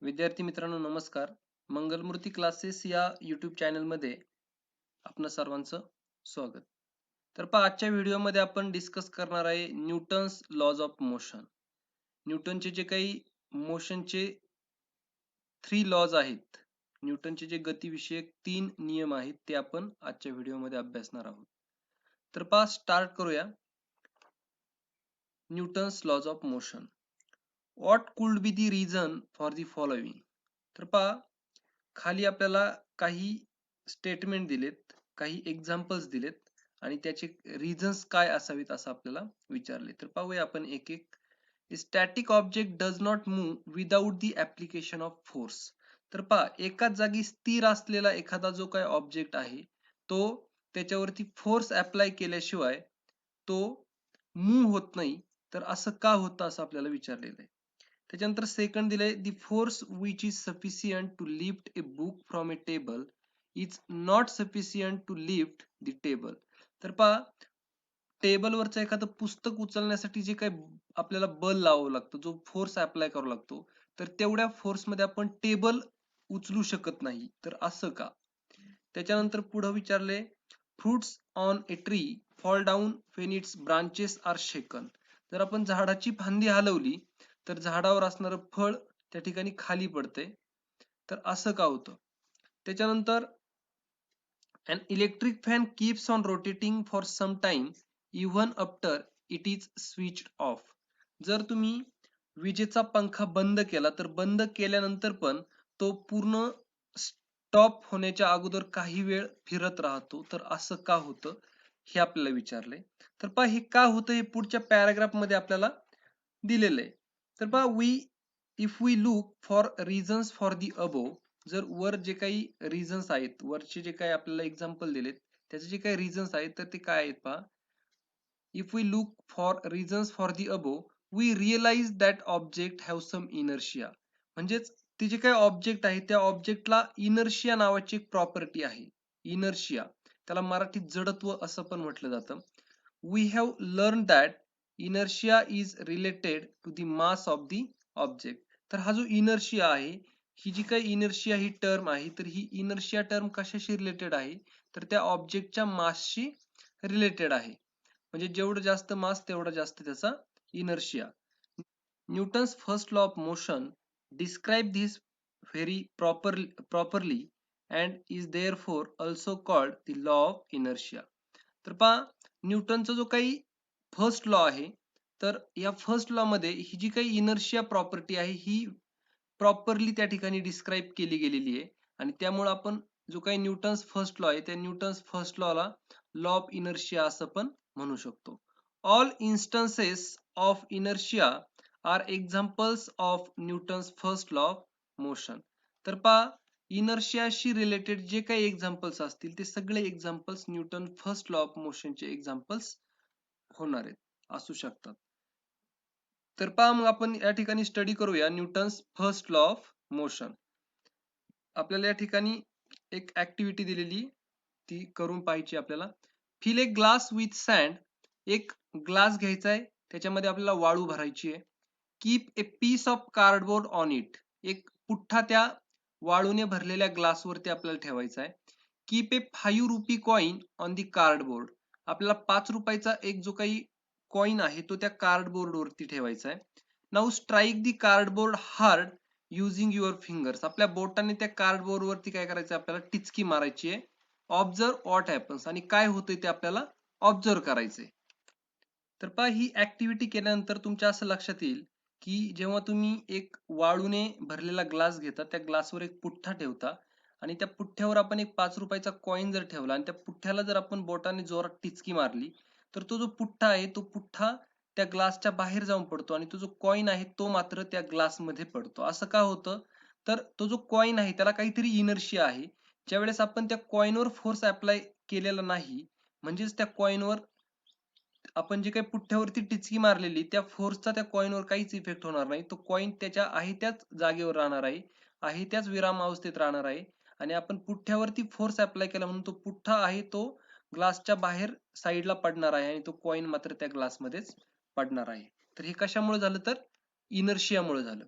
विद्यार्थी मित्रांनो नमस्कार. मंगलमूर्ती क्लासेस या YouTube चॅनलमध्ये आपणा सर्वांचं स्वागत. तर पहा आजच्या व्हिडिओमध्ये आपण डिस्कस करणार आहे न्यूटन्स लॉज ऑफ मोशन. न्यूटनचे जे काही मोशनचे 3 लॉज आहेत. न्यूटनचे जे गतिविषयक 3 नियम आहेत ते आपण आजच्या व्हिडिओमध्ये अभ्यासणार आहोत. तर पहा स्टार्ट करूया. Newton's laws of motion. What could be the reason for the following? तर पहा खाली आपल्याला काही स्टेटमेंट दिलेत, काही एक्झाम्पल्स दिलेत आणि त्याचे रिझन्स काय असावेत असं आपल्याला विचारले. तर पाहूया आपण एक एक. Static object does not move without the application of force. तर पहा एकाच जागी स्थिर असलेला एखादा जो काही ऑब्जेक्ट आहे तो त्याच्यावरती फोर्स अप्लाय केल्याशिवाय तो मूव्ह होत नाही. तर असं का होतं असं आपल्याला विचारलेलं आहे. त्याच्यानंतर सेकंड दिलंय the force which is sufficient to lift a book from a table is not sufficient to lift the table. तर पहा टेबलवरचं एखादं पुस्तक उचलण्यासाठी जे काही आपल्याला बल लावावं लागतं, जो फोर्स अप्लाय करावा लागतो, तर तेवढ्या फोर्समध्ये आपण टेबल उचलू शकत नाही. तर असं का? त्याच्यानंतर पुढे विचारले fruits on a tree fall down when its branches are shaken. जर आपण झाडाची फांदी हलवली तर झाडावर असणारं फळ त्या ठिकाणी खाली पडते. तर असं का होतं? त्याच्यानंतर an electric fan keeps on rotating for some time even after it is switched off. जर तुम्ही विजेचा पंखा बंद केला तर बंद केल्यानंतर पण तो पूर्ण स्टॉप होण्याच्या अगोदर काही वेळ फिरत राहतो. तर असं का होतं हे आपल्याला विचारलंय. तर पहा हे का होतं हे पुढच्या पॅराग्राफ मध्ये आपल्याला दिलेलं आहे. तर पहा if we look for reasons for the above. जर वर जे काही रिझन्स आहेत, वरचे जे काही आपल्याला एक्झाम्पल दिलेत त्याचे जे काही रिझन्स आहेत तर ते काय आहेत पहा. If we look for reasons for the above we realise that object have some inertia. म्हणजेच ते जे काही ऑब्जेक्ट आहे त्या ऑब्जेक्टला इनर्शिया नावाची एक प्रॉपर्टी आहे. इनर्शिया त्याला मराठीत जडत्व असं पण म्हटलं जातं. We have learn that inertia is related to the mass of the object. तर हा जो इनर्शिया आहे, ही जी काही इनर्शिया ही टर्म आहे, तर ही इनर्शिया टर्म कशाशी रिलेटेड आहे तर त्या ऑब्जेक्टच्या मासशी रिलेटेड आहे. म्हणजे जेवढं जास्त मास तेवढा जास्त त्याचा inertia. Newton's first law of motion describe this very properly and is therefore also called the law of inertia. तर पहा न्यूटनचा जो काही फर्स्ट लॉ आहे तर या फर्स्ट लॉ मध्ये ही जी काही इनर्शिया प्रॉपर्टी आहे ही प्रॉपरली त्या ठिकाणी डिस्क्राइब केली गेलेली आहे आणि त्यामुळे आपण जो काही न्यूटन्स फर्स्ट लॉ आहे त्या न्यूटन्स फर्स्ट लॉला लॉ ऑफ इनर्शिया असं पण म्हणू शकतो. All instances of inertia are examples of Newton's first law of motion. तर पहा इनर्शियाशी रिलेटेड जे काही एक्झाम्पल्स असतील ते सगळे examples Newton first law of मोशनचे एक्झाम्पल्स होणार आहेत, असू शकतात. तर पहा मग आपण या ठिकाणी स्टडी करूया Newton's first law of motion. आपल्याला या ठिकाणी एक ऍक्टिव्हिटी दिलेली ती करून पाहायची आपल्याला. Fill a glass with sand. एक ग्लास घ्यायचा आहे त्याच्यामध्ये आपल्याला वाळू भरायची आहे. Keep a piece of cardboard on it. एक पुठ्ठा त्या वाळूने भरलेल्या ग्लासवरती आपल्याला ठेवायचा आहे. Keep a 5 rupee coin on the cardboard. आपल्याला 5 रुपयाचा एक जो काही कॉइन आहे तो त्या कार्डबोर्ड वरती ठेवायचा आहे. Now strike the cardboard hard using your fingers. आपल्या बोटाने त्या कार्डबोर्ड वरती काय करायचं आपल्याला टिचकी मारायची आहे. Observe what happens. आणि काय होतंय ते आपल्याला ऑब्झर्व करायचंय. तर पहा ही ऍक्टिव्हिटी केल्यानंतर तुमच्या असं लक्षात येईल की जेव्हा तुम्ही एक वाळूने भरलेला ग्लास घेता त्या ग्लासवर एक पुठ्ठा ठेवता आणि त्या पुठ्ठ्यावर आपण एक 5 रुपयाचा कॉइन जर ठेवला आणि त्या पुठ्ठ्याला जर आपण बोटाने जोरात टिचकी मारली तर तो जो पुठ्ठा आहे तो पुठ्ठा त्या ग्लासच्या बाहेर जाऊन पडतो आणि तो जो कॉइन आहे तो मात्र त्या ग्लासमध्ये पडतो. असं का होतं तर तो जो कॉइन आहे त्याला काहीतरी इनर्शिया आहे. ज्यावेळेस आपण त्या कॉइनवर फोर्स अप्लाय केलेला नाही म्हणजेच त्या कॉइनवर आपण जे काही पुठ्ठ्यावरती टिचकी मारलेली त्या फोर्सचा त्या कॉइनवर काहीच इफेक्ट होणार नाही. तो कॉइन त्याच्या आहे त्याच जागेवर राहणार आहे त्याच विराम अवस्थेत राहणार आहे आणि आपण पुठ्ठ्यावरती फोर्स अप्लाय केला म्हणून तो पुठ्ठा आहे तो ग्लासच्या बाहेर साईडला पडणार आहे आणि तो कॉइन मात्र त्या ग्लासमध्येच पडणार आहे. तर हे कशामुळे झालं तर इनर्शियामुळे झालं.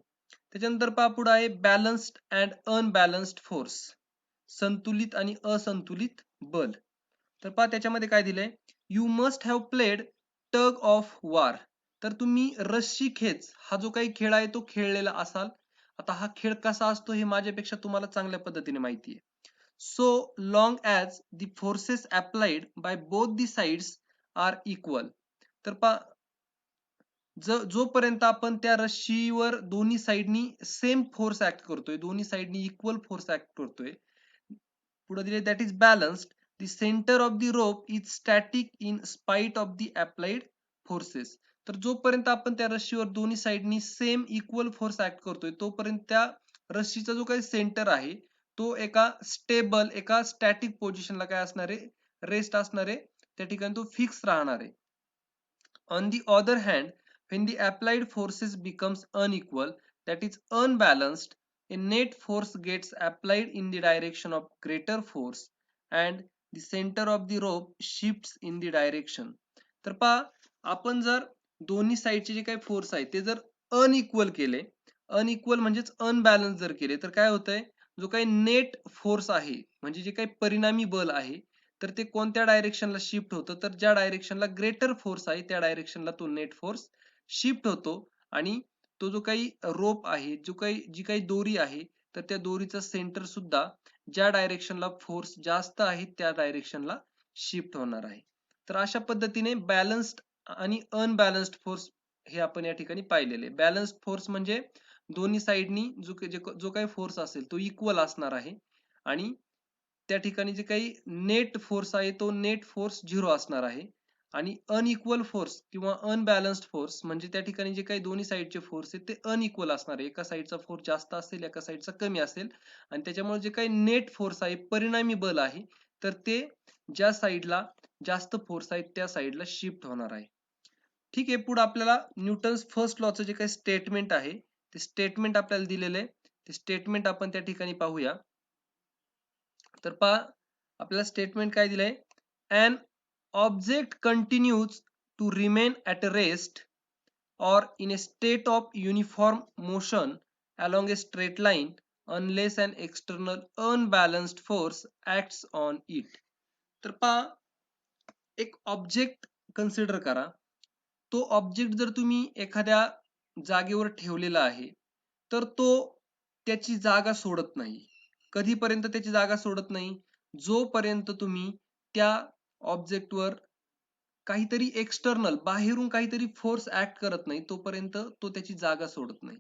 त्याच्यानंतर पहा पुढे आहे बॅलन्स्ड अँड अनबॅलन्स्ड फोर्स, संतुलित आणि असंतुलित बल. तर पहा त्याच्यामध्ये काय दिलंय, you must have played tug of war. तर तुम्ही रस्सी खेच हा जो काही खेळ आहे तो खेळलेला असाल. आता हा खेळ कसा असतो हे माझ्यापेक्षा तुम्हाला चांगल्या पद्धतीने माहिती आहे. So long as the forces applied by both the sides are equal. तर पहा जोपर्यंत आपण त्या रश्शीवर दोन्ही साइडनी सेम फोर्स ऍक्ट करतोय, दोन्ही साइडनी इक्वल फोर्स ऍक्ट करतोय, पुढे दिले that is balanced, the centre of the rope is static in spite of the applied forces. तर जोपर्यंत आपण त्या रश्शीवर दोन्ही साइडनी सेम इक्वल फोर्स ऍक्ट करतोय तोपर्यंत त्या रश्शीचा जो काही सेंटर आहे तो एका स्टेबल, एका स्टॅटिक पोझिशनला काय असणार आहे, रेस्ट असणार आहे, त्या ठिकाणी तो फिक्स राहणार आहे. On the other hand, when the applied forces becomes unequal, that is unbalanced, a net force gets applied in the direction of greater force and the center of the rope shifts in the direction. तर पहा आपण जर दोन्ही साइडचे जे काही force आहे ते जर अनइक्वल केले, अनइक्वल म्हणजेच अनबॅलन्स जर केले तर काय होतंय, जो काही नेट फोर्स आहे म्हणजे जे काही परिणामी बल आहे तर ते कोणत्या डायरेक्शनला शिफ्ट होतं, तर ज्या डायरेक्शनला ग्रेटर फोर्स आहे त्या डायरेक्शनला तो नेट फोर्स शिफ्ट होतो आणि तो जो काही रोप आहे, जी काही दोरी आहे तर त्या दोरीचा सेंटर सुद्धा ज्या डायरेक्शनला फोर्स जास्त आहे त्या डायरेक्शनला शिफ्ट होणार आहे. तर अशा पद्धतीने बॅलन्स्ड आणि अनबॅलन्स्ड फोर्स हे आपण या ठिकाणी पाहिलेले. बॅलन्स्ड फोर्स म्हणजे दोन्ही साइडनी जो काही फोर्स असेल तो इक्वल असणार आहे आणि त्या ठिकाणी जे काही नेट फोर्स आहे तो नेट फोर्स 0 असणार आहे आणि अनइक्वल फोर्स किंवा अनबॅलन्स्ड फोर्स म्हणजे त्या ठिकाणी जे काही दोन्ही साइडचे फोर्स आहेत ते अनइक्वल असणार आहे. एका साइडचा फोर्स जास्त असेल, एका साइडचा कमी असेल आणि त्याच्यामुळे जे काही नेट फोर्स आहे, परिणामी बल आहे, तर ते ज्या साइडला जास्त फोर्स आहे त्या साइडला शिफ्ट होणार आहे. ठीक आहे, पुढे आपल्याला न्यूटन्स फर्स्ट लॉचं जे काही स्टेटमेंट आहे ते स्टेटमेंट आपल्याला दिलेलं आहे. ते स्टेटमेंट आपण त्या ठिकाणी पाहूया. तर पहा आपल्याला स्टेटमेंट काय दिलंय, an object continues to remain at rest or in a state of uniform motion along a straight line unless an external unbalanced force acts on it. तर पहा एक ऑब्जेक्ट कन्सिडर करा. तो ऑब्जेक्ट जर तुम्ही एखाद्या जागेवर ठेवलेला आहे तर तो त्याची जागा सोडत नाही. कधीपर्यंत त्याची जागा सोडत नाही, जोपर्यंत तुम्ही त्या ऑब्जेक्टवर काहीतरी एक्सटर्नल बाहेरून काहीतरी फोर्स ऍक्ट करत नाही तोपर्यंत तो त्याची जागा सोडत नाही.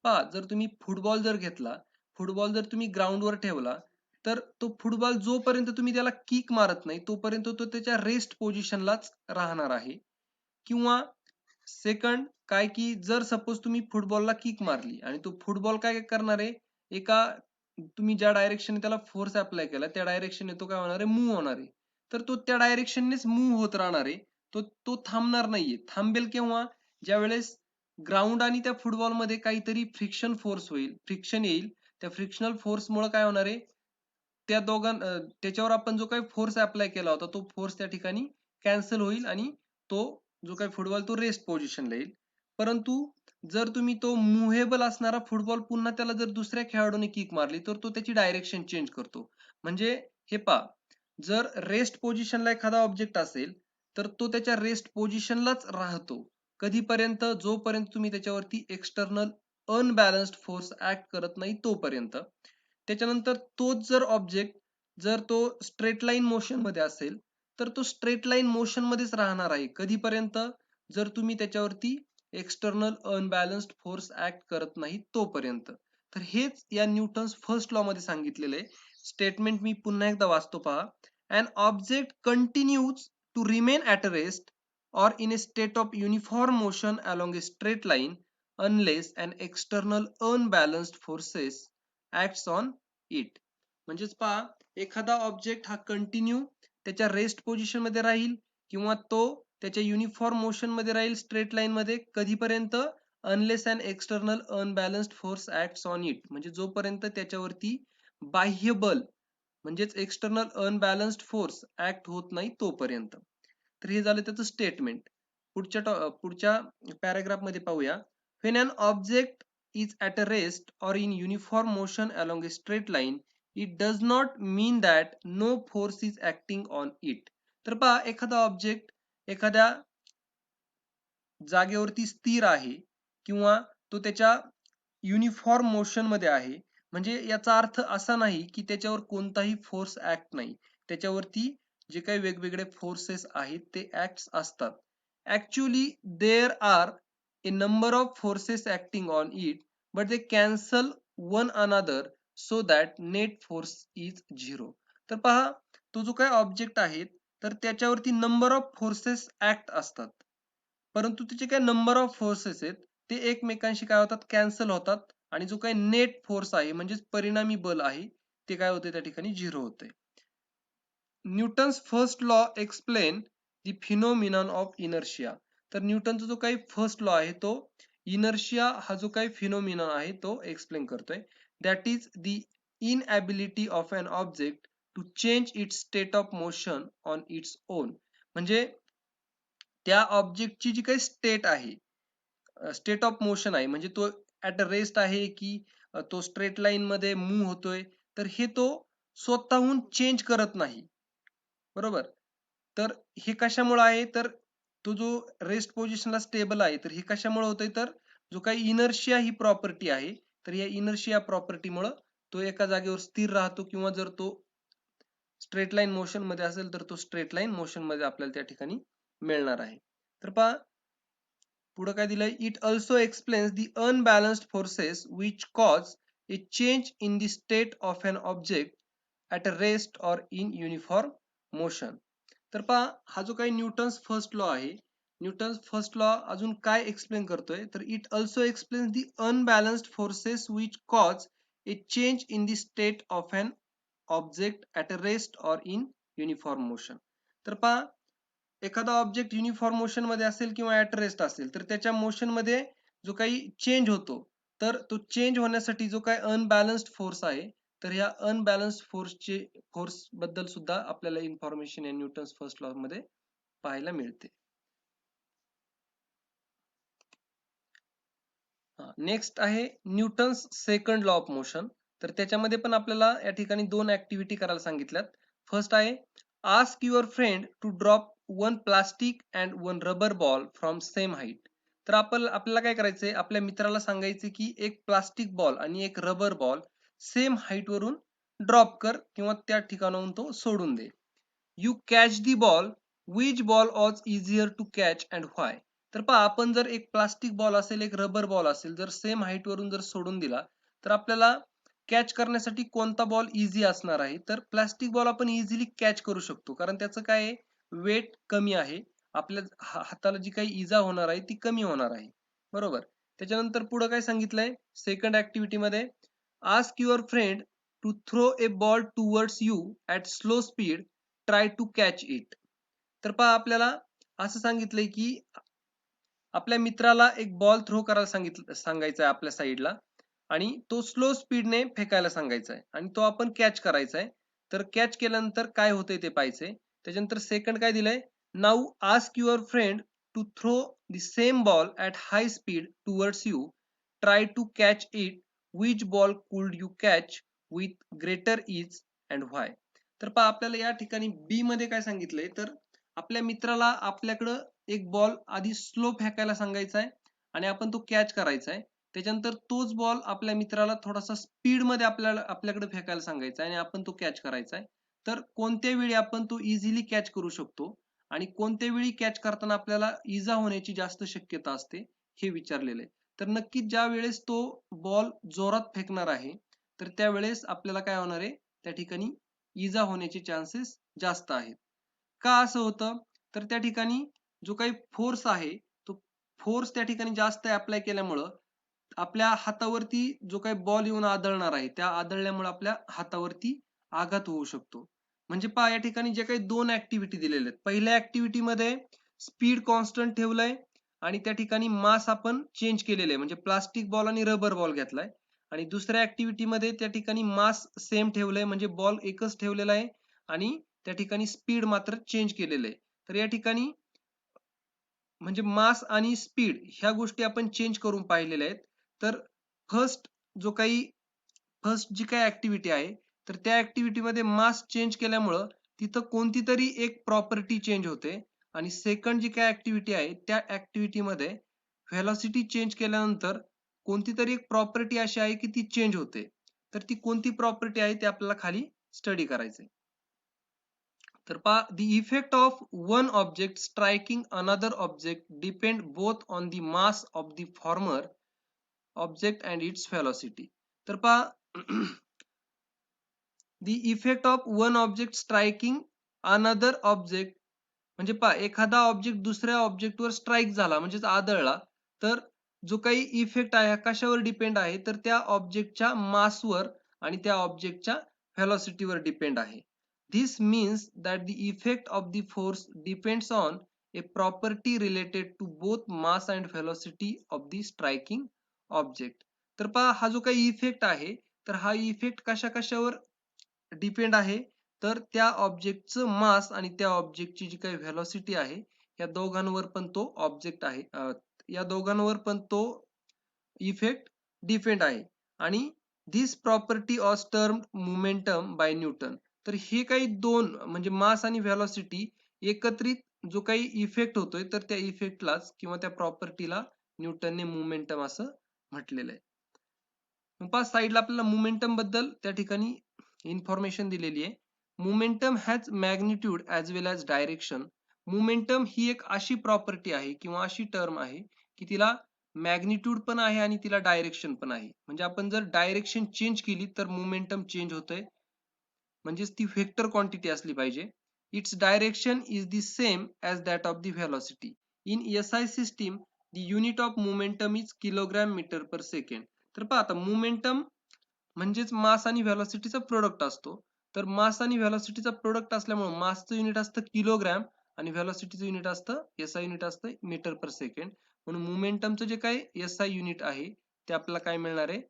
पहा जर तुम्ही फुटबॉल जर घेतला, फुटबॉल जर तुम्ही ग्राउंडवर ठेवला तर तो फुटबॉल जोपर्यंत तुम्ही त्याला किक मारत नाही तोपर्यंत तो त्याच्या रेस्ट पोझिशनलाच राहणार आहे. किंवा सेकंड काय की जर सपोज तुम्ही फुटबॉलला किक मारली आणि तो फुटबॉल काय करणार आहे, एका तुम्ही ज्या डायरेक्शनने त्याला फोर्स अप्लाय केला त्या डायरेक्शनने तो काय होणार आहे, मूव्ह होणार आहे. तर तो त्या डायरेक्शननेच मूव्ह होत राहणार आहे. तो थांबणार नाहीये. थांबेल केव्हा, ज्या वेळेस ग्राउंड आणि त्या फुटबॉलमध्ये काहीतरी फ्रिक्शन फोर्स होईल, फ्रिक्शन येईल. त्या फ्रिक्शनल फोर्समुळे काय होणार आहे, त्या त्याच्यावर आपण जो काही फोर्स अप्लाय केला होता तो फोर्स त्या ठिकाणी कॅन्सल होईल आणि तो जो काही फुटबॉल तो रेस्ट पोझिशनला येईल. परंतु जर तुम्ही तो मुव्हेबल असणारा फुटबॉल पुन्हा त्याला जर दुसऱ्या खेळाडूने किक मारली तर तो त्याची डायरेक्शन चेंज करतो. म्हणजे हे पहा, जर रेस्ट पोझिशनला एखादा ऑब्जेक्ट असेल तर तो त्याच्या रेस्ट पोझिशनलाच राहतो. कधीपर्यंत, जोपर्यंत तुम्ही त्याच्यावरती एक्सटर्नल अनबॅलन्स्ड फोर्स ऍक्ट करत नाही तोपर्यंत. त्याच्यानंतर तोच जर ऑब्जेक्ट जर तो स्ट्रेट लाईन मोशन मध्ये असेल तर तो स्ट्रेट लाईन मोशन मध्येच राहणार आहे. कधीपर्यंत, जर तुम्ही त्याच्यावरती एक्सटर्नल अनबॅलन्स्ड फोर्स ऍक्ट करत नाही तोपर्यंत. तर हेच या न्यूटन्स फर्स्ट लॉ मध्ये सांगितलेलं आहे. स्टेटमेंट मी पुन्हा एकदा वाचतो पहा. An object continues to remain at rest or in a state of uniform motion along a straight line unless an external unbalanced forces acts on it. म्हणजेच पहा, एखादा ऑब्जेक्ट हा कंटिन्यू त्याच्या रेस्ट पोझिशन मध्ये राहील किंवा तो त्याच्या युनिफॉर्म मोशन मध्ये राहील स्ट्रेट लाईन मध्ये, कधीपर्यंत, unless an external unbalanced force acts on it, म्हणजे जोपर्यंत त्याच्यावरती बाह्य बल म्हणजेच एक्सटर्नल अनबॅलन्स्ड फोर्स ऍक्ट होत नाही तोपर्यंत. तर हे झालं त्याचं स्टेटमेंट. पुढच्या पॅराग्राफ मध्ये पाहूया. When an object is at a rest or in uniform motion along a straight line, it does not mean that no force is acting on it. तर पहा, एखादा ऑब्जेक्ट एखाद्या जागेवरती स्थिर आहे किंवा तो त्याच्या युनिफॉर्म मोशन मध्ये आहे, म्हणजे याचा अर्थ असा नाही की त्याच्यावर कोणताही फोर्स ऍक्ट नाही. त्याच्यावरती जे काही वेगवेगळे फोर्सेस आहेत ते ऍक्ट असतात. Actually there are a number of forces acting on it, but they cancel one another so that net force is zero. तर पहा, तो जो काही ऑब्जेक्ट आहे तर त्याच्यावरती नंबर ऑफ फोर्सेस ऍक्ट असतात, परंतु त्याचे काही नंबर ऑफ फोर्सेस आहेत ते एकमेकांशी काय होतात, कॅन्सल होतात, आणि जो काही नेट फोर्स आहे म्हणजेच परिणामी बल आहे ते काय होते, त्या ठिकाणी झिरो होते. Newton's first law explain the phenomenon of inertia. तर न्यूटनचा जो काही फर्स्ट लॉ आहे तो इनर्शिया हा जो काही फिनोमिनन आहे तो एक्सप्लेन करतोय. That is the inability of an object to change its state of motion on its own. म्हणजे त्या ऑब्जेक्टची जी काही स्टेट आहे, स्टेट ऑफ मोशन आहे, म्हणजे तो ऍट अ रेस्ट आहे की तो स्ट्रेट लाईन मध्ये मूव्ह होतोय, तर हे तो स्वतःहून चेंज करत नाही. बरोबर. तर हे कशामुळे आहे, तर तो जो रेस्ट पोझिशनला स्टेबल आहे, तर हे कशामुळे होतंय, तर जो काही इनर्शिया ही प्रॉपर्टी आहे, तर या इनर्शिया प्रॉपर्टीमुळे तो एका जागेवर स्थिर राहतो, किंवा जर तो स्ट्रेट लाईन मोशन मध्ये असेल तर तो स्ट्रेट लाईन मोशन मध्ये आपल्याला त्या ठिकाणी मिळणार आहे. तर पहा पुढे काय दिलंय, it also explains the unbalanced forces which cause A change in the state of an object at a rest or in uniform motion. तर पहा, हा जो काही न्यूटन्स फर्स्ट लॉ आहे, न्यूटन्स फर्स्ट लॉ अजून काय एक्सप्लेन करतोय, तर it also explains the unbalanced forces which cause A change in the state of an object at a rest or in uniform motion. तर पहा, एखादा ऑब्जेक्ट युनिफॉर्म मोशन मध्ये असेल किंवा ऍट रेस्ट असेल, तर त्याच्या मोशन मध्ये जो काही चेंज होतो, तर तो चेंज होण्यासाठी जो काही अनबॅलन्स्ड फोर्स आहे, तर ह्या अनबॅलन्स्ड फोर्स बद्दल सुद्धा आपल्याला इन्फॉर्मेशन या न्यूटन्स फर्स्ट लॉ मध्ये पाहायला मिळते. नेक्स्ट आहे Newton's second law of motion. तर त्याच्यामध्ये पण आपल्याला या ठिकाणी दोन ऍक्टिव्हिटी करायला सांगितल्यात. फर्स्ट आहे, ask your friend to drop one plastic and one rubber ball from same height. तर आपल्याला काय करायचंय, आपल्या मित्राला सांगायचे की एक प्लास्टिक बॉल आणि एक रबर बॉल सेम हाईट वरून ड्रॉप कर किंवा त्या ठिकाणाहून तो सोडून दे. You catch the ball, which ball was easier to catch and why. तर पहा, आपण जर एक प्लास्टिक बॉल असेल, एक रबर बॉल असेल, जर सेम हाईट वरून जर सोडून दिला, तर आपल्याला कॅच करण्यासाठी कोणता बॉल इझी असणार आहे, तर प्लास्टिक बॉल आपण इझिली कॅच करू शकतो, कारण त्याचं काय आहे, वेट कमी आहे, आपल्या हाताला जी काही इजा होणार आहे ती कमी होणार आहे. बरोबर. त्याच्यानंतर पुढे काय सांगितलंय सेकंड ऍक्टिव्हिटी मध्ये, ask your friend to throw a ball towards you at slow speed, try to catch it. तर पहा, आपल्याला असं सांगितलंय की आपल्या मित्राला एक बॉल थ्रो करायला सांगायचा आहे आपल्या साईडला, आणि तो स्लो स्पीडने फेकायला सांगायचा आहे, आणि तो आपण कॅच करायचा आहे. तर कॅच केल्यानंतर काय होतंय ते पाहायचंय. त्याच्यानंतर सेकंड काय दिलंय, now ask your friend to throw the same ball at high speed towards you, try to catch it, which ball could you catch with greater ease and why. तर पहा, आपल्याला या ठिकाणी बी मध्ये काय सांगितलंय, तर आपल्या मित्राला आपल्याकडं एक बॉल आधी स्लो फेकायला सांगायचा आहे आणि आपण तो कॅच करायचा आहे. त्याच्यानंतर तोच बॉल आपल्या मित्राला थोडासा स्पीड मध्ये आपल्याकडे फेकायला सांगायचा आहे आणि आपण तो कॅच करायचा आहे. तर कोणत्या वेळी आपण तो इझिली कॅच करू शकतो आणि कोणत्या वेळी कॅच करताना आपल्याला इजा होण्याची जास्त शक्यता असते, हे विचारलेलं आहे. तर नक्कीच ज्या वेळेस तो बॉल जोरात फेकणार आहे, तर त्यावेळेस आपल्याला काय होणार आहे, त्या ठिकाणी इजा होण्याचे चान्सेस जास्त आहेत. का असं होतं, तर त्या ठिकाणी जो काही फोर्स आहे तो फोर्स त्या ठिकाणी जास्त अप्लाय केल्यामुळं आपल्या हातावरती जो काही बॉल येऊन आदळणार आहे, त्या आदळल्यामुळे आपल्या हातावरती आघात होऊ शकतो. म्हणजे पहा, या ठिकाणी जे काही दोन ऍक्टिव्हिटी दिलेल्या आहेत, पहिल्या ऍक्टिव्हिटी मध्ये स्पीड कॉन्स्टंट ठेवलंय आणि त्या ठिकाणी मास आपण चेंज केलेलं आहे, म्हणजे प्लास्टिक बॉल आणि रबर बॉल घेतलाय. आणि दुसऱ्या ऍक्टिव्हिटी मध्ये त्या ठिकाणी मास सेम ठेवलंय, म्हणजे बॉल एकच ठेवलेला आहे आणि त्या ठिकाणी स्पीड मात्र चेंज केलेलं आहे. तर या ठिकाणी म्हणजे मास आणि स्पीड ह्या गोष्टी आपण चेंज करून पाहिलेल्या आहेत. तर फर्स्ट जी काही ऍक्टिव्हिटी आहे तर त्या ऍक्टिव्हिटी मध्ये मास चेंज केल्यामुळं तिथं कोणती तरी एक प्रॉपर्टी चेंज होते आणि सेकंड जी काही ऍक्टिव्हिटी आहे त्या ऍक्टिव्हिटी मध्ये व्हेलॉसिटी चेंज केल्यानंतर कोणती तरी एक प्रॉपर्टी अशी आहे की ती चेंज होते. तर ती कोणती प्रॉपर्टी आहे ते आपल्याला खाली स्टडी करायचंय. तर पहा, the effect of one object striking another object depend both on the mass of the former object and its velocity. तर पहा the effect of one object striking another object म्हणजे पहा, एखादा ऑब्जेक्ट दुसऱ्या ऑब्जेक्टवर स्ट्राईक झाला म्हणजेच आदळला तर जो काही इफेक्ट आहे हा कशावर डिपेंड आहे तर त्या ऑब्जेक्टच्या मासवर आणि त्या ऑब्जेक्टच्या व्हेलॉसिटीवर डिपेंड आहे. This means that the effect of the force depends on a property related to both mass and velocity of the striking object. तर पहा, हा जो काही इफेक्ट आहे तर हा इफेक्ट कशावर डिपेंड आहे तर त्या ऑब्जेक्टचं मास आणि त्या ऑब्जेक्टची जी काही व्हेलॉसिटी आहे या दोघांवर पण तो ऑब्जेक्ट आहे या दोघांवर पण तो इफेक्ट डिपेंड आहे. आणि this property of term momentum by Newton. तर हे काही दोन म्हणजे मास आणि व्हेलॉसिटी एकत्रित जो काही इफेक्ट होतोय तर त्या इफेक्टलाच किंवा त्या प्रॉपर्टीला न्यूटनने मोमेंटम असं म्हटलेलं आहे. मग साईडला आपल्याला मोमेंटम बद्दल त्या ठिकाणी इन्फॉर्मेशन दिलेली आहे. Momentum has magnitude as well as direction. Momentum ही एक अशी प्रॉपर्टी आहे किंवा अशी टर्म आहे की तिला मॅग्निट्यूड पण आहे आणि तिला डायरेक्शन पण आहे. म्हणजे आपण जर डायरेक्शन चेंज केली तर मोमेंटम चेंज होतंय. म्हणजेच ती व्हेक्टर क्वांटिटी असली पाहिजे. Its direction is the same as that of the velocity. In SI system the unit of momentum is kilogram metre per second. तर पहा आता मोमेंटम म्हणजेच मास आणि व्हेलॉसिटीचा प्रोडक्ट असतो. तर मास आणि व्हेलॉसिटीचा प्रोडक्ट असल्यामुळे मासचं युनिट असतं किलोग्रॅम आणि व्हेलॉसिटीचं युनिट असतं एसआय युनिट असतं मीटर पर सेकंड. म्हणून मोमेंटमचं जे काही एसआय युनिट आहे ते आपल्याला काय मिळणार आहे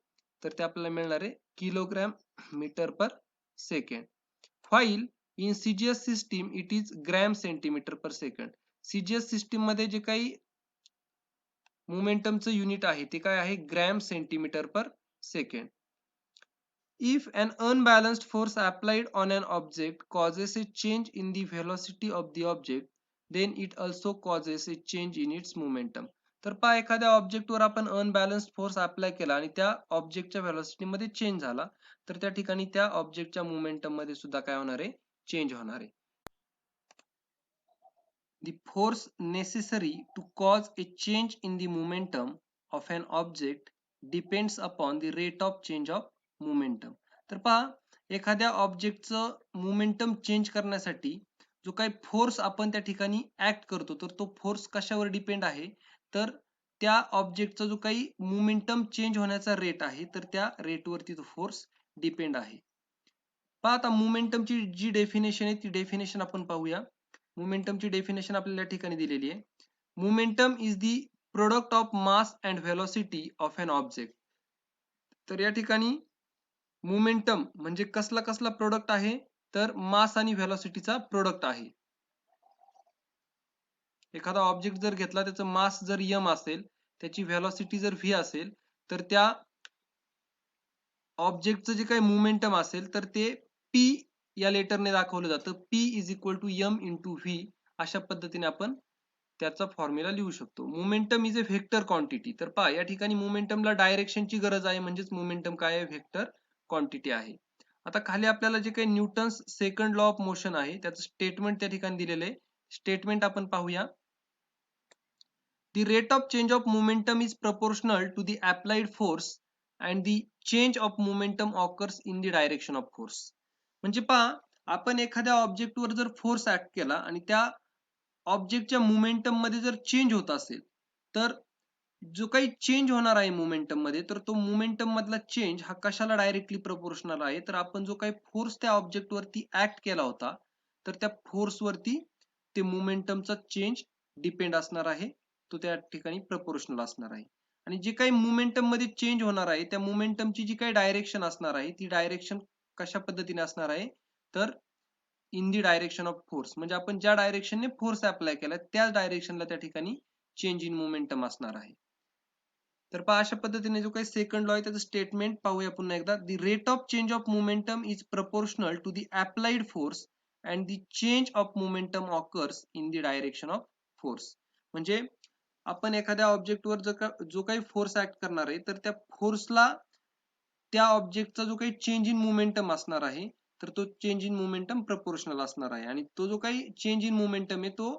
तर ते आपल्याला मिळणार आहे kilogram metre per second. While in CGS system it is gram centimetre per second. CGS system मध्ये जे काही मोमेंटमचं युनिट आहे ते काय आहे gram centimetre per second. If an unbalanced force applied on an object causes a change in the velocity of the object, then it also causes a change in its momentum. तर पहा, एखाद्या ऑब्जेक्टवर आपण unbalanced force apply केला आणि त्या ऑब्जेक्टच्या velocity मध्ये change झाला तर त्या ठिकाणी त्या ऑब्जेक्टच्या मोमेंटम मध्ये सुद्धा काय होणार आहे चेंज होणार आहे. The force necessary to cause a change in the momentum of an object depends upon the rate of change of momentum. तर पहा, एखाद्या ऑब्जेक्टचं मोमेंटम चेंज करण्यासाठी जो काही फोर्स आपण त्या ठिकाणी ऍक्ट करतो तर तो फोर्स कशावर डिपेंड आहे तर त्या ऑब्जेक्टचा जो काही मोमेंटम चेंज होण्याचा रेट आहे तर त्या रेटवरती तो फोर्स डिपेंड आहे. पहा आता मोमेंटमची जी डेफिनेशन आहे ती डेफिनेशन आपण पाहूया. मोमेंटमची डेफिनेशन आपल्याला या ठिकाणी दिलेली आहे. Momentum is the product of mass and velocity of an object. तर या ठिकाणी मोमेंटम म्हणजे कसला प्रोडक्ट आहे तर मास आणि व्हेलॉसिटीचा प्रोडक्ट आहे. एखादा ऑब्जेक्ट जर घेतला त्याचं मास जर m असेल त्याची व्हेलॉसिटी जर v असेल तर त्या ऑब्जेक्टचं जे काही मोमेंटम असेल तर ते p या लेटरने दाखवलं जातं. p is equal to m into v अशा पद्धतीने आपण त्याचा फॉर्म्युला लिहू शकतो. Momentum is a vector quantity. तर पहा, या ठिकाणी मोमेंटमला डायरेक्शनची गरज आहे म्हणजेच मोमेंटम काय आहे व्हेक्टर क्वांटिटी आहे. आता खाली आपल्याला जे काही Newton's second law of motion आहे त्याचं स्टेटमेंट त्या ठिकाणी दिलेलं आहे. स्टेटमेंट आपण पाहूया. The rate of change of momentum is proportional to the applied force and the change of momentum occurs in the direction of force. म्हणजे पहा, आपण एखाद्या ऑब्जेक्टवर जर फोर्स ऍक्ट केला आणि त्या ऑब्जेक्टच्या मोमेंटम मध्ये जर चेंज होत असेल तर जो काही चेंज होणार आहे मोमेंटम मध्ये तर तो मोमेंटम मधला चेंज हा कशाला डायरेक्टली प्रोपोर्शनल आहे तर आपण जो काही फोर्स त्या ऑब्जेक्ट वरती ऍक्ट केला होता तर त्या फोर्स वरती ते मोमेंटमचा चेंज डिपेंड असणार आहे. तो त्या ठिकाणी प्रपोर्शनल असणार आहे. आणि जे काही मोमेंटम मध्ये चेंज होणार आहे त्या मोमेंटमची जी काही डायरेक्शन असणार आहे ती डायरेक्शन कशा पद्धतीने असणार आहे तर in the direction of force. म्हणजे आपण ज्या डायरेक्शनने फोर्स अप्लाय केला त्याच डायरेक्शनला त्या ठिकाणी चेंज इन मोमेंटम असणार आहे. तर पहा अशा पद्धतीने जो काही सेकंड लॉ आहे त्याचं स्टेटमेंट पाहूया पुन्हा एकदा. The rate of change of momentum is proportional to the applied force and the change of momentum occurs in the direction of force. म्हणजे आपण एखाद्या ऑब्जेक्टवर जो काही फोर्स ऍक्ट करणार आहे तर त्या फोर्सला त्या ऑब्जेक्टचा जो काही चेंज इन मोमेंटम असणार आहे तर तो चेंज इन मोमेंटम प्रपोर्शनल असणार आहे आणि तो जो काही चेंज इन मोमेंटम आहे तो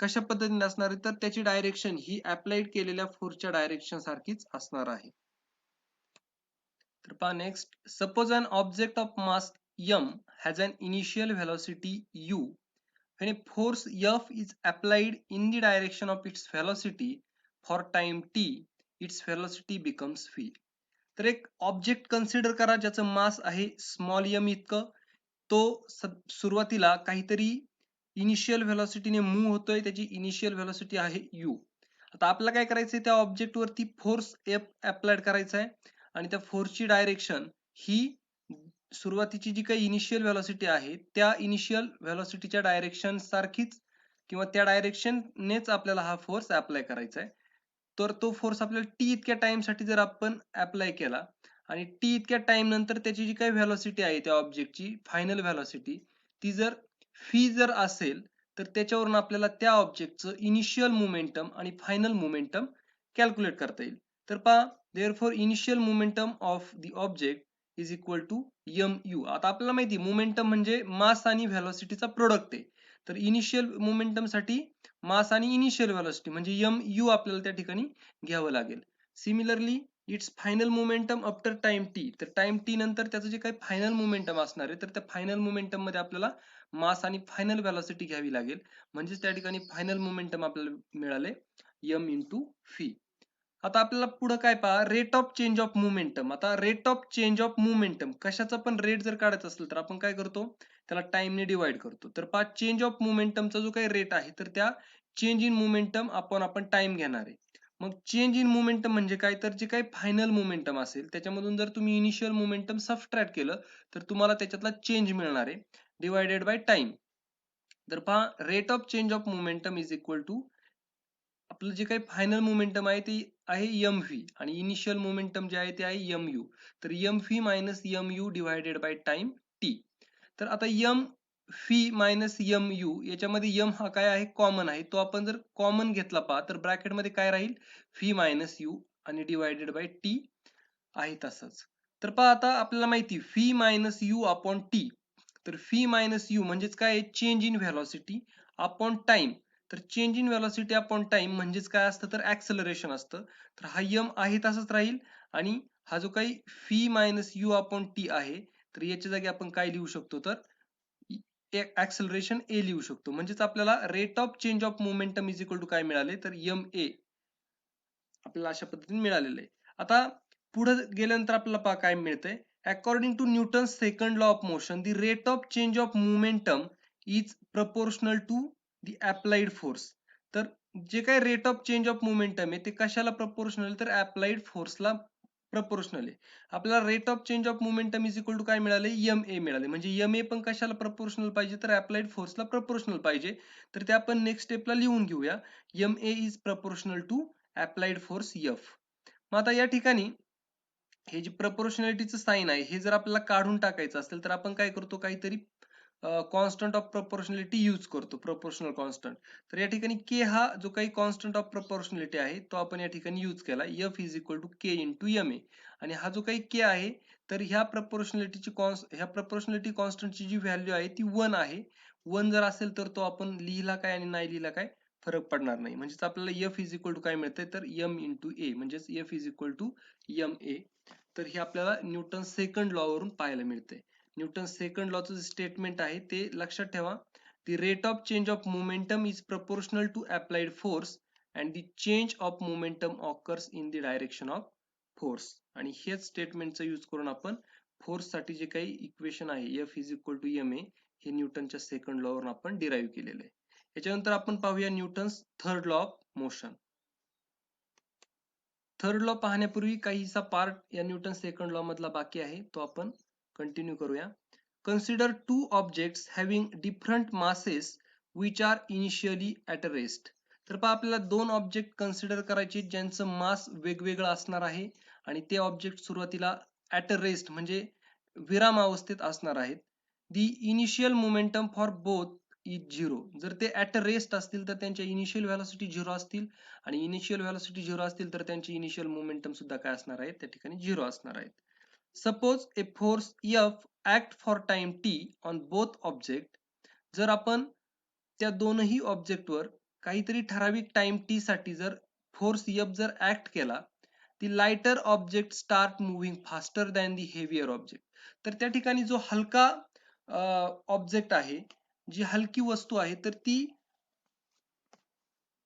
कशा पद्धतीने असणार आहे तर त्याची डायरेक्शन ही अप्लाइड केलेल्या फोर्सच्या डायरेक्शन सारखीच असणार आहे. तर पहा next, suppose an object of mass m has an initial velocity u. When a force F is applied in the direction of its velocity for time t, its velocity becomes v. तर एक object consider करा ज्याचं मास आहे small m इतकं. तो सुरुवातीला काहीतरी initial व्हेलॉसिटीने move होतोय, त्याची इनिशियल व्हेलॉसिटी आहे u. आता आपल्याला काय करायचंय, त्या ऑब्जेक्ट वरती फोर्स F अप्लाइड करायचा आहे आणि त्या फोर्सची डायरेक्शन ही सुरुवातीची जी काही इनिशियल व्हेलॉसिटी आहे त्या इनिशियल व्हेलॉसिटीच्या डायरेक्शन सारखीच किंवा त्या डायरेक्शननेच आपल्याला हा फोर्स अप्लाय करायचा आहे. तर तो फोर्स आपल्याला टी इतक्या टाइमसाठी जर आपण अप्लाय केला आणि टी इतक्या टाइम नंतर त्याची जी काही व्हेलॉसिटी आहे त्या ऑब्जेक्टची फायनल व्हेलॉसिटी ती जर फी जर असेल तर त्याच्यावरून आपल्याला त्या ऑब्जेक्टचं इनिशियल मोमेंटम आणि फायनल मोमेंटम कॅल्क्युलेट करता येईल. तर पहा, therefore initial momentum of the object is equal to mu. आता आपल्याला माहिती मोमेंटम म्हणजे मास आणि व्हेलॉसिटीचा प्रोडक्ट आहे. तर इनिशियल मोमेंटम साठी मास आणि इनिशियल व्हेलॉसिटी म्हणजे mu आपल्याला त्या ठिकाणी घ्यावं लागेल. Similarly it's final momentum after time T. तर टाइम टी नंतर त्याचं जे काही फायनल मोमेंटम असणार आहे तर त्या फायनल मोमेंटम मध्ये आपल्याला मास आणि फायनल व्हेलॉसिटी घ्यावी लागेल. म्हणजेच त्या ठिकाणी फायनल मोमेंटम आपल्याला मिळाले m इंटू फी. आता आपल्याला पुढे काय पहा, rate of change of momentum. आता rate of change of momentum कशाचा पण रेट जर काढायचा असेल तर आपण काय करतो, त्याला टाइमने डिवाइड करतो. तर पहा, चेंज ऑफ मोमेंटमचा जो काही रेट आहे तर त्या चेंज इन मोमेंटम आपण टाइम घेणार आहे. मग चेंज इन मोमेंटम म्हणजे काय, तर जे काही फायनल मोमेंटम असेल त्याच्यामधून जर तुम्ही इनिशियल मोमेंटम सबट्रॅक्ट केलं तर तुम्हाला त्याच्यातला चेंज मिळणार आहे डिवाइडेड बाय टाइम. तर पहा, rate of change of momentum is equal to आपलं जे काही फायनल मोमेंटम आहे ते आहे mv आणि इनिशियल मोमेंटम जे आहे ते आहे mu. तर mv minus mu divided by time t. तर आता mv मायनस mu याच्यामध्ये m हा काय आहे, कॉमन आहे. तो आपण जर कॉमन घेतला पहा तर ब्रॅकेट मध्ये काय राहील, v मायनस u आणि डिवायडेड बाय t आहे तसंच. तर पहा, आता आपल्याला माहिती v minus u upon t. तर v मायनस u म्हणजेच काय, change in velocity upon time. तर change in velocity upon time म्हणजेच काय असतं, तर ऍक्सलरेशन असतं. तर हा m आहे तसाच राहील आणि हा जो काही v minus u upon t आहे तर याच्या जागी आपण काय लिहू शकतो, तर ऍक्सलरेशन a लिहू शकतो. म्हणजेच आपल्याला rate of change of momentum is equal to काय मिळाले, तर ma आपल्याला अशा पद्धतीने मिळालेलं आहे. आता पुढे गेल्यानंतर आपल्याला पहा काय मिळतंय, according to Newton second law of motion the rate of change of momentum is proportional to the applied force. तर जे काही rate of change of momentum आहे ते कशाला प्रपोर्शनल, तर अप्लाइड फोर्सला प्रपोर्शनल आहे. आपल्याला rate of change of momentum is equal to काय मिळाले, ma मिळाले. म्हणजे ma पण कशाला प्रपोर्शनल पाहिजे, तर अप्लाइड फोर्सला प्रपोर्शनल पाहिजे. तर ते आपण नेक्स्ट स्टेपला लिहून घेऊया, ma is proportional to applied force F. मग आता या ठिकाणी हे जे प्रपोर्शनॅलिटीचं साइन आहे हे जर आपल्याला काढून टाकायचं असेल तर आपण काय करतो, काहीतरी कॉन्स्टंट ऑफ प्रपोर्शनॅलिटी यूज करतो, प्रोपोर्शनल कॉन्स्टंट. तर या ठिकाणी k हा जो काही कॉन्स्टंट ऑफ प्रपोर्शनॅलिटी आहे तो आपण या ठिकाणी यूज केला. F is equal to k into ma. आणि हा जो काही k आहे तर ह्या प्रपोर्शनॅलिटी कॉन्स्टंटची जी व्हॅल्यू आहे ती 1 आहे. 1 जर असेल तर तो आपण लिहिला काय आणि नाही लिहिला काय फरक पडणार नाही. म्हणजेच आपल्याला F इज इक्वल टू काय मिळतंय, तर m इंटू a. म्हणजेच F is equal to ma. तर हे आपल्याला न्यूटन सेकंड लॉ वरून पाहायला मिळते. न्यूटन सेकंड लॉचं स्टेटमेंट आहे ते लक्षात ठेवा. The rate of change of momentum is proportional to applied force and the change of momentum occurs in the direction of force. आणि हेच स्टेटमेंटचा यूज करून आपण फोर्स साठी जे काही इक्वेशन आहे F is equal to ma हे न्यूटनच्या सेकंड लॉ वरून आपण डिराईव्ह केलेलं आहे. याच्यानंतर आपण पाहूया Newton's third law of motion. Third law पाहण्यापूर्वी काहीसा पार्ट या न्यूटन सेकंड लॉ मधला बाकी आहे तो आपण कंटिन्यू करूया. Consider two objects having different masses which are initially at a rest. तर पहा आपल्याला दोन ऑब्जेक्ट कन्सिडर करायचे ज्यांचं मास वेगवेगळं असणार आहे आणि ते ऑब्जेक्ट सुरुवातीला ऍट अ रेस्ट म्हणजे विराम अवस्थेत असणार आहेत. The initial momentum for both is zero. जर ते ऍट अ रेस्ट असतील तर त्यांच्या इनिशियल व्हेलॉसिटी झिरो असतील आणि इनिशियल व्हेलॉसिटी झिरो असतील तर त्यांची इनिशियल मोमेंटम सुद्धा काय असणार आहे त्या ठिकाणी झिरो असणार आहेत. Suppose a force F act for time t on both object. जर आपण त्या दोनही ऑब्जेक्टवर काहीतरी ठराविक टाइम टी साठी जर फोर्स F जर ऍक्ट केला, ती lighter object start moving faster than the heavier object. तर त्या ठिकाणी जो हलका ऑब्जेक्ट आहे, जी हलकी वस्तू आहे, तर ती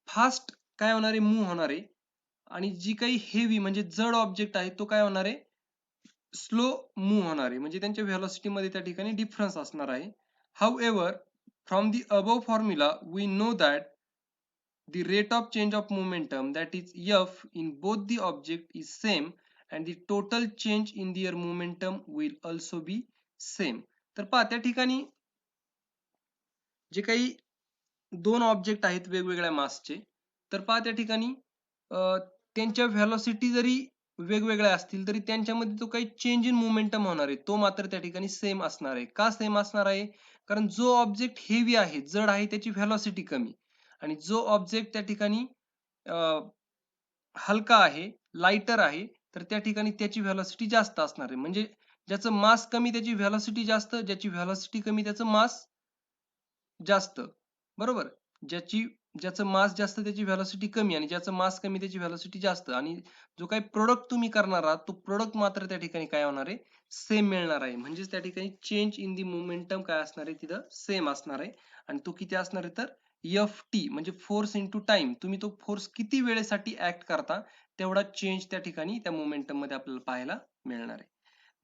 फास्ट काय होणार आहे, मूव्ह होणार आहे आणि जी काही हेवी म्हणजे जड ऑब्जेक्ट आहे तो काय होणार आहे, स्लो मूव्ह होणार आहे. म्हणजे त्यांच्या व्हेलॉसिटी मध्ये त्या ठिकाणी डिफरन्स असणार आहे. However from the above formula we know that the rate of change of momentum, that is F, in both the object is same and the total change in their momentum will also be same. तर पहा त्या ठिकाणी जे काही दोन object आहेत वेगवेगळ्या मासचे, तर पहा त्या ठिकाणी त्यांच्या व्हेलॉसिटी जरी वेगवेगळ्या असतील तरी त्यांच्यामध्ये जो काही चेंज इन मोमेंटम होणार आहे तो मात्र त्या ठिकाणी सेम असणार आहे. का सेम असणार आहे? कारण जो ऑब्जेक्ट हेवी आहे, जड आहे, त्याची व्हेलॉसिटी कमी आणि जो ऑब्जेक्ट त्या ठिकाणी हलका आहे, लाइटर आहे, तर त्या ठिकाणी त्याची व्हेलॉसिटी जास्त असणार आहे. म्हणजे ज्याचं मास कमी त्याची व्हेलॉसिटी जास्त, ज्याची व्हेलॉसिटी कमी त्याचं मास जास्त. बरोबर? ज्याचं मास जास्त त्याची व्हेलॉसिटी कमी आणि ज्याचं मास कमी त्याची व्हेलॉसिटी जास्त आणि जो काही प्रोडक्ट तुम्ही करणार आहात तो प्रोडक्ट मात्र त्या ठिकाणी काय होणार आहे, सेम मिळणार आहे. म्हणजेच त्या ठिकाणी चेंज इन दी मोमेंटम काय असणार आहे, तिथं सेम असणार आहे आणि तो किती असणार आहे तर ft म्हणजे फोर्स इंटू टाइम. तुम्ही तो फोर्स किती वेळेसाठी ऍक्ट करता तेवढा चेंज त्या ठिकाणी त्या मोमेंटम मध्ये आपल्याला पाहायला मिळणार आहे.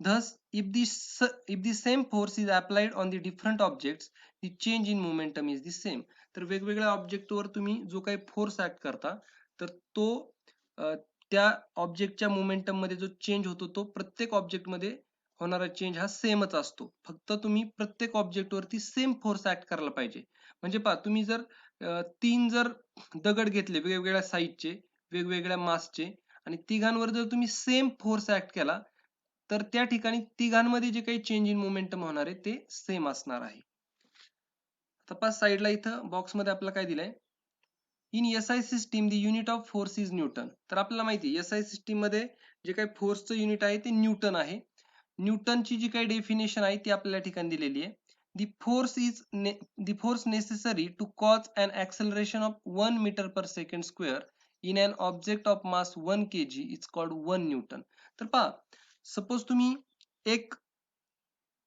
Thus, if the same force is applied on the different objects, the change in momentum is the same. तर वेगवेगळ्या ऑब्जेक्टवर तुम्ही जो काही फोर्स ऍक्ट करता तर तो त्या ऑब्जेक्टच्या मोमेंटम मध्ये जो चेंज होतो तो प्रत्येक ऑब्जेक्ट मध्ये होणारा चेंज हा सेमच असतो. फक्त तुम्ही प्रत्येक ऑब्जेक्ट वरती सेम फोर्स ऍक्ट करायला पाहिजे. म्हणजे पहा तुम्ही जर तीन जर दगड घेतले वेगवेगळ्या साईजचे, वेगवेगळ्या मासचे आणि तिघांवर जर तुम्ही सेम फोर्स ऍक्ट केला तर त्या ठिकाणी तिघांमध्ये जे काही चेंज इन मोमेंटम होणार आहे ते सेम असणार आहे. तपास साईडला इथं बॉक्समध्ये आपल्याला काय दिलंय, in SI system the unit of force is newton. तर आपल्याला माहिती आहे एसआय सिस्टीम मध्ये जे काही फोर्सचं युनिट आहे ते न्यूटन आहे. न्यूटनची जी काही डेफिनेशन आहे ती आपल्याला ठिकाणी दिलेली आहे. The force necessary to cause an acceleration of 1 meter per second square in an object of mass 1 kg is called 1 Newton. तर पहा, सपोज तुम्ही एक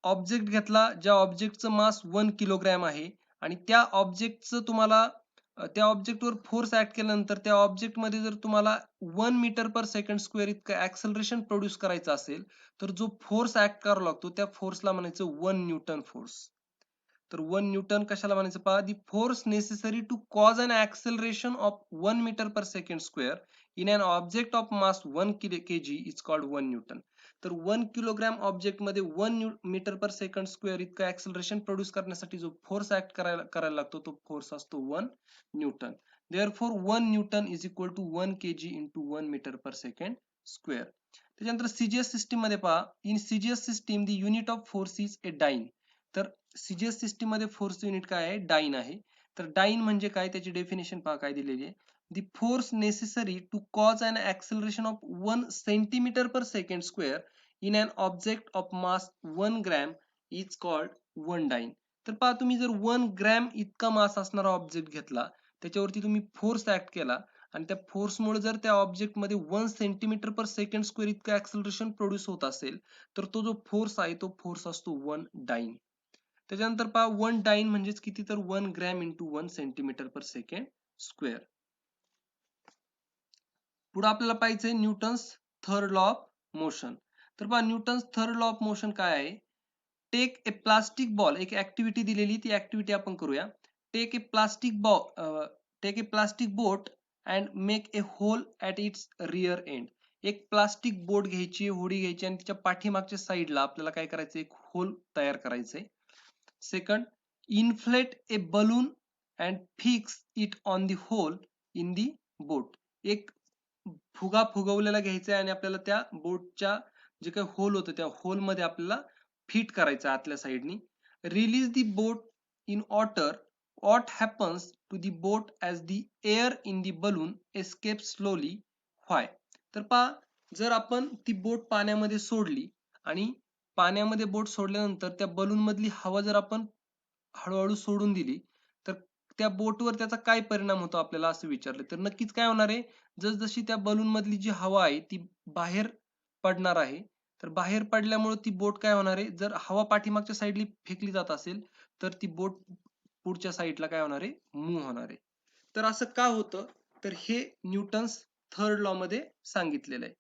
ऑब्जेक्ट घेतला ज्या ऑब्जेक्टचं मास 1 किलोग्रॅम आहे आणि त्या ऑब्जेक्टचं तुम्हाला त्या ऑब्जेक्टवर फोर्स ऍक्ट केल्यानंतर त्या ऑब्जेक्टमध्ये जर तुम्हाला 1 मीटर पर सेकंड स्क्वेअर इतकं ऍक्सलरेशन प्रोड्यूस करायचं असेल तर जो फोर्स ऍक्ट करावा लागतो त्या फोर्सला म्हणायचं 1 न्यूटन फोर्स. तर 1 न्यूटन कशाला म्हणायचं पहा, the force necessary to cause an acceleration of 1 metre per second square in an object of mass 1 kg is called 1 newton. तर 1 किलोग्रॅम ऑब्जेक्ट मध्ये 1 मीटर पर सेकंड स्क्वेअर इतकं ऍक्सेलरेशन प्रोड्यूस करण्यासाठी जो force act करायला लागतो तो force असतो 1 newton. Therefore 1 newton is equal to 1 kg into 1 metre per second square. त्याच्यानंतर सीजीएस सिस्टीम मध्ये पहा, in CGS system the unit of force is a dyne. तर सीजीएस सिस्टीम मध्ये फोर्स युनिट काय आहे, डाइन आहे. तर डाइन म्हणजे काय, त्याची डेफिनेशन पहा काय दिलेली आहे. The force necessary to cause an acceleration of 1 centimetre per second square in an object of mass 1 gram is called 1 dyne. तर पहा तुम्ही जर 1 ग्रॅम इतका मास असणारा ऑब्जेक्ट घेतला, त्याच्यावरती तुम्ही फोर्स ऍक्ट केला आणि त्या फोर्समुळे जर त्या ऑब्जेक्टमध्ये 1 सेंटीमीटर पर सेकंड स्क्वेअर इतकं ऍक्सेलरेशन प्रोड्यूस होत असेल तर तो जो फोर्स आहे तो फोर्स असतो 1 डाइन. त्याच्यानंतर पहा 1 डाइन म्हणजेच किती तर 1 gram into 1 centimetre per second square. पुढे आपल्याला पाहिजे Newton's third law of motion. तर पहा Newton's third law of motion काय आहे, टेक ए प्लास्टिक बॉल. एक ऍक्टिव्हिटी दिलेली, ती ऍक्टिव्हिटी आपण करूया. Take a plastic ball, take a plastic boat and make a hole at its rear end. एक प्लास्टिक बोट घ्यायची, होडी घ्यायची आणि तिच्या पाठीमागच्या साईडला आपल्याला काय करायचं, एक होल तयार करायचंय. Second, inflate a balloon and fix it on the hole in the boat. एक फुगा फुगवलेला घ्यायचा आहे आणि आपल्याला त्या बोटच्या जे काही होल होतं त्या होल मध्ये आपल्याला फिट करायचं आतल्या साईडनी. Release the boat in water. What happens to the boat as the air in the balloon escapes slowly? Why? तर पहा, जर आपण ती बोट पाण्यामध्ये सोडली आणि पाण्यामध्ये बोट सोडल्यानंतर त्या बलून मधली हवा जर आपण हळूहळू सोडून दिली तर त्या बोटवर त्याचा काय परिणाम होतो आपल्याला असं विचारलं तर नक्कीच काय होणार आहे, जसजशी त्या बलून मधली जी हवा आहे ती बाहेर पडणार आहे. तर बाहेर पडल्यामुळे ती बोट काय होणार आहे, जर हवा पाठीमागच्या साईडला फेकली जात असेल तर ती बोट पुढच्या साईडला काय होणार आहे, मूव्ह होणार आहे. तर असं का होतं, तर हे न्यूटन्स थर्ड लॉ मध्ये सांगितलेलं आहे.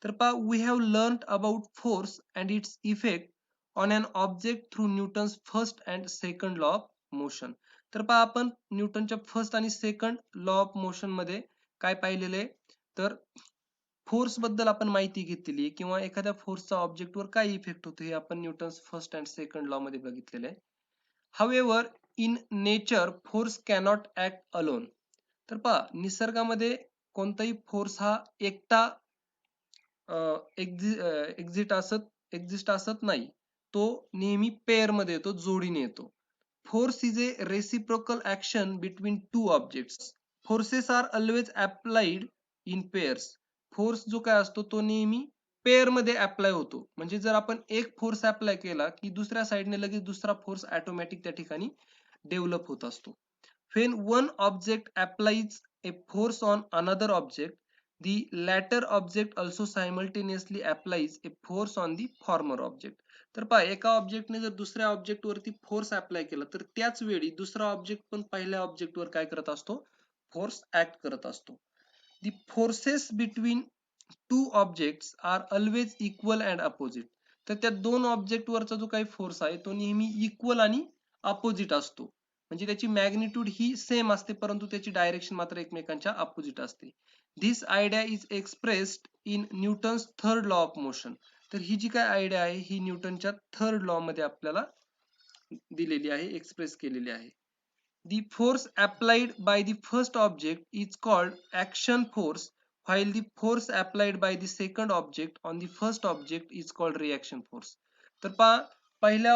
तर पहा, we have learned about force and its effect on an object through Newton's first and second law of motion. तर पहा, आपण न्यूटनच्या फर्स्ट आणि सेकंड लॉ ऑफ मोशन मध्ये काय पाहिलेलं आहे, तर फोर्स बद्दल आपण माहिती घेतलेली आहे किंवा एखाद्या फोर्सचा ऑब्जेक्टवर काय इफेक्ट होतो हे आपण Newton's first and second law मध्ये बघितलेलं आहे. However, in nature, force cannot act alone. तर पहा, निसर्गामध्ये कोणताही फोर्स हा एकटा एक्झिस्ट असत नाही. तो नेहमी पेअर मध्ये येतो, जोडीने येतो. Force is a reciprocal action between two objects. Forces are always applied in pairs. Force जो काय असतो तो नेहमी पेअर मध्ये अप्लाय होतो. म्हणजे जर आपण एक फोर्स अप्लाय केला की दुसऱ्या साईडने लगेच दुसरा फोर्स ऑटोमॅटिक त्या ठिकाणी डेव्हलप होत असतो. When one object applies a force on another object, the latter object also simultaneously applies a force on the former object. तर पहा, एका ऑब्जेक्टने जर दुसऱ्या ऑब्जेक्ट वरती फोर्स अप्लाय केला तर त्याच वेळी दुसरा ऑब्जेक्ट पण पहिल्या ऑब्जेक्ट वर काय करत असतो, फोर्स ऍक्ट करत असतो. The forces between two objects are always equal and opposite. तर त्या दोन ऑब्जेक्ट वरचा जो काही फोर्स आहे तो नेहमी इक्वल आणि अपोजिट असतो. म्हणजे त्याची मॅग्निट्यूड ही सेम असते परंतु त्याची डायरेक्शन मात्र एकमेकांच्या अपोजिट असते. This idea is expressed in Newton's third law of motion. तर ही जी काय आयडिया आहे ही न्यूटनच्या थर्ड लॉ मध्ये आपल्याला दिलेली आहे, एक्सप्रेस केलेली आहे. The force applied by the first object is called action force, while the force applied by the second object on the first object is called reaction force. तर पहा, पहिल्या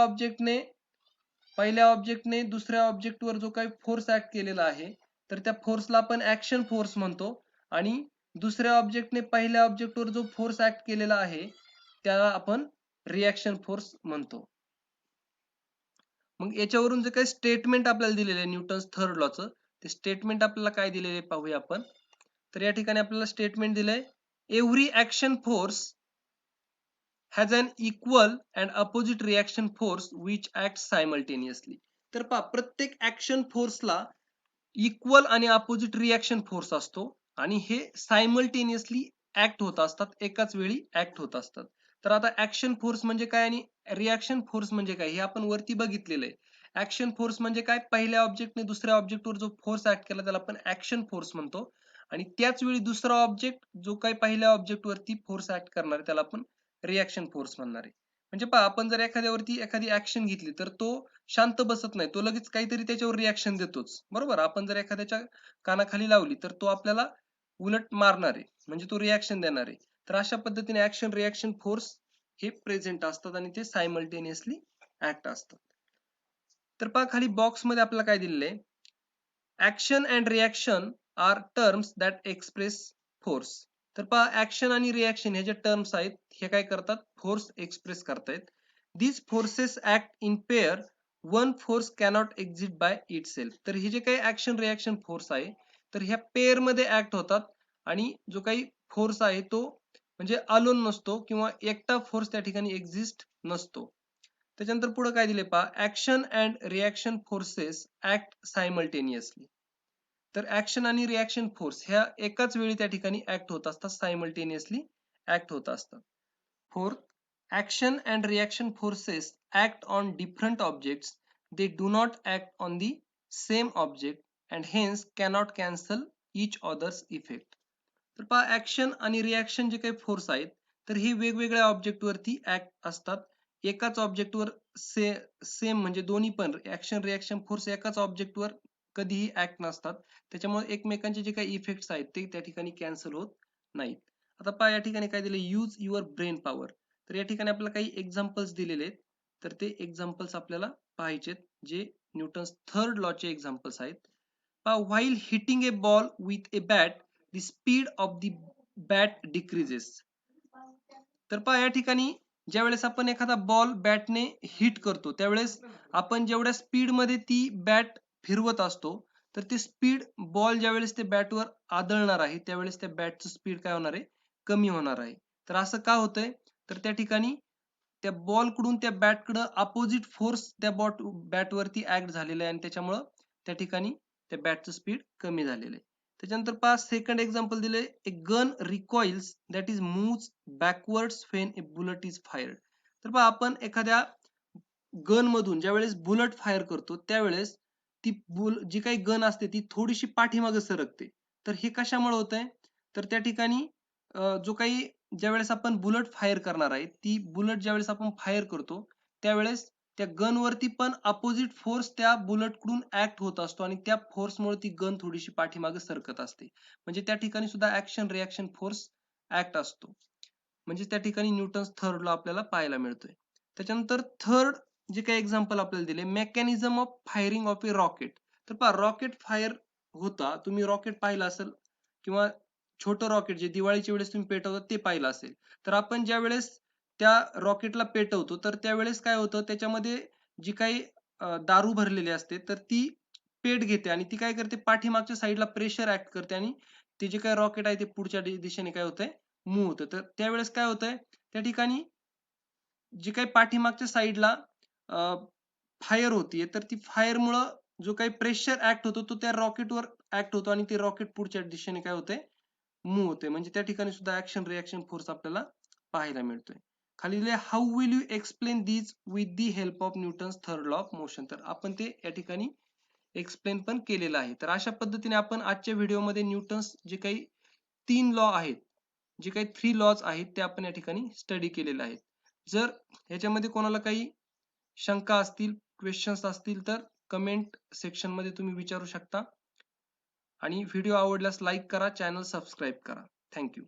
ऑब्जेक्टने दुसऱ्या ऑब्जेक्टवर जो काही फोर्स ऍक्ट केलेला आहे तर त्या फोर्सला आपण ऍक्शन फोर्स म्हणतो आणि दुसऱ्या ऑब्जेक्टने पहिल्या ऑब्जेक्टवर जो फोर्स ऍक्ट केलेला आहे त्याला आपण रिॲक्शन फोर्स म्हणतो. मग याच्यावरून जे काही स्टेटमेंट आपल्याला दिलेलं आहे न्यूटन्स थर्ड लॉचं, ते स्टेटमेंट आपल्याला काय दिलेले पाहूया आपण. तर या ठिकाणी आपल्याला स्टेटमेंट दिलंय, every action force has an equal and opposite reaction force which act simultaneously. तर पहा, प्रत्येक ऍक्शन फोर्सला इक्वल आणि अपोजिट रिॲक्शन फोर्स असतो आणि हे सायमल्टेनियसली ऍक्ट होत असतात, एकाच वेळी ऍक्ट होत असतात. तर आता ऍक्शन फोर्स म्हणजे काय आणि रिॲक्शन फोर्स म्हणजे काय हे आपण वरती बघितलेलं आहे. ऍक्शन फोर्स म्हणजे काय, पहिल्या ऑब्जेक्टने दुसऱ्या ऑब्जेक्टवर जो फोर्स ऍक्ट केला त्याला आपण ऍक्शन फोर्स म्हणतो आणि त्याच वेळी दुसरा ऑब्जेक्ट जो काही पहिल्या ऑब्जेक्ट वरती फोर्स ऍक्ट करणार आहे त्याला आपण रिॲक्शन फोर्स म्हणणार आहे. म्हणजे पहा, आपण जर एखाद्यावरती एखादी ऍक्शन घेतली तर तो शांत बसत नाही, तो लगेच काहीतरी त्याच्यावर रिॲक्शन देतोच, बरोबर. आपण जर एखाद्याच्या कानाखाली लावली तर तो आपल्याला उलट मारणार आहे, म्हणजे तो रिॲक्शन देणार आहे. तर अशा पद्धतीने ऍक्शन रिॲक्शन फोर्स हे प्रेझेंट असतात आणि ते सायमल्टेनियसली ऍक्ट असतात. तर पहा, खाली बॉक्स मध्ये आपल्याला काय दिलेलं आहे, action and reaction are terms that express force. तर पहा, ऍक्शन आणि रिॲक्शन हे जे टर्म्स आहेत हे काय करतात, फोर्स एक्सप्रेस करतायत. these forces act in pair, one force cannot exist by itself. तर हे जे काही ऍक्शन रिॲक्शन फोर्स आहे तर ह्या पेअर मध्ये ऍक्ट होतात आणि जो काही फोर्स आहे तो म्हणजे अलोन नसतो किंवा एकटा फोर्स त्या ठिकाणी एक्झिस्ट नसतो. त्याच्यानंतर पुढे काय दिले पहा, action and reaction forces act simultaneously. तर ऍक्शन आणि रिॲक्शन फोर्स ह्या एकाच वेळी त्या ठिकाणी ऍक्ट होत असतात, सायमल्टेनियसली ऍक्ट होत असतात. Fourth, action and reaction forces act on different objects. They do not act on the same object and hence cannot cancel each other's effect. तर पहा, ऍक्शन आणि रिॲक्शन जे काही फोर्स आहेत तर हे वेगवेगळ्या ऑब्जेक्ट वरती ऍक्ट असतात. एकाच ऑब्जेक्टवर सेम म्हणजे दोन्ही पण ऍक्शन रिॲक्शन फोर्स एकाच ऑब्जेक्टवर कधीही ऍक्ट नसतात. त्याच्यामुळे एकमेकांचे जे काही इफेक्ट्स आहेत ते त्या ठिकाणी कॅन्सल होत नाहीत. आता पहा या ठिकाणी काय दिले, यूज युअर ब्रेन पॉवर. तर या ठिकाणी आपल्याला काही एक्झाम्पल्स दिलेले आहेत. तर ते एक्झाम्पल्स आपल्याला पाहायचे जे न्यूटन्स थर्ड लॉचे एक्झाम्पल्स आहेत. पहा, while hitting a ball with a bat the speed of the bat decreases. तर पहा या ठिकाणी ज्यावेळेस आपण एखादा बॉल बॅटने हिट करतो त्यावेळेस आपण जेवढ्या स्पीड मध्ये ती बॅट फिरवत असतो तर ते स्पीड बॉल ज्यावेळेस ते बॅटवर आदळणार आहे त्यावेळेस त्या बॅटचं स्पीड काय होणार आहे, कमी होणार आहे. तर असं का होतंय, तर त्या ठिकाणी त्या बॉलकडून त्या बॅटकडं अपोजिट फोर्स त्या बॅटवरती ऍक्ट झालेला आहे आणि त्याच्यामुळं त्या ठिकाणी त्या बॅटचं स्पीड कमी झालेलं आहे. त्याच्यानंतर पहा सेकंड एक्झाम्पल दिले, a gun recoils that is moves backwards when a bullet is fired. तर पहा आपण एखाद्या गन मधून ज्यावेळेस बुलेट फायर करतो त्यावेळेस ती जी काही गन असते ती थोडीशी पाठीमागे सरकते. तर हे कशामुळे होत आहे, तर त्या ठिकाणी जो काही ज्यावेळेस आपण बुलेट फायर करणार आहे ती बुलेट ज्यावेळेस आपण फायर करतो त्यावेळेस त्या गन वरती पण अपोजिट फोर्स त्या बुलेट कडून ऍक्ट होत असतो आणि त्या फोर्समुळे ती गन थोडीशी पाठीमागे सरकत असते. म्हणजे त्या ठिकाणी सुद्धा ऍक्शन रिॲक्शन फोर्स ऍक्ट असतो. म्हणजे त्या ठिकाणी न्यूटन्स थर्ड लॉ आपल्याला पाहायला मिळतोय. त्याच्यानंतर थर्ड जे काही एक्झाम्पल आपल्याला दिले, mechanism of firing of A rocket. तर पहा रॉकेट फायर होता, तुम्ही रॉकेट पाहिलं असेल किंवा छोटं रॉकेट जे दिवाळीच्या वेळेस तुम्ही पेटवता ते पाहिलं असेल. तर आपण ज्या वेळेस त्या रॉकेटला पेटवतो तर त्यावेळेस काय होतं, त्याच्यामध्ये जी काही दारू भरलेली असते तर ती पेट घेते आणि ती काय करते, पाठीमागच्या साईडला प्रेशर ऍक्ट करते आणि ते जे काही रॉकेट आहे ते पुढच्या दिशेने काय होतंय, मूव्ह होतं. तर त्यावेळेस काय होतंय, त्या ठिकाणी जी काही पाठीमागच्या साईडला फायर होतीये तर ती फायरमुळं जो काही प्रेशर ऍक्ट होतो तो त्या रॉकेटवर ऍक्ट होतो आणि ते रॉकेट पुढच्या दिशेने काय होते, मूव्ह होते. म्हणजे त्या ठिकाणी सुद्धा ऍक्शन रिॲक्शन फोर्स आपल्याला पाहायला मिळतोय. खाली दिले, how will you explain these with the help of Newton's third law of motion. तर आपण ते या ठिकाणी एक्सप्लेन पण केलेलं आहे. तर अशा पद्धतीने आपण आजच्या व्हिडिओमध्ये न्यूटन्स जे काही 3 लॉ आहेत, जे काही 3 लॉज आहेत ते आपण या ठिकाणी स्टडी केलेले आहेत. जर ह्याच्यामध्ये कोणाला काही शंका असतील, क्वेश्चन्स असतील तर कमेंट सेक्शन मध्ये तुम्ही विचारू शकता आणि व्हिडिओ आवडल्यास लाईक करा, चॅनल सबस्क्राईब करा. थँक्यू.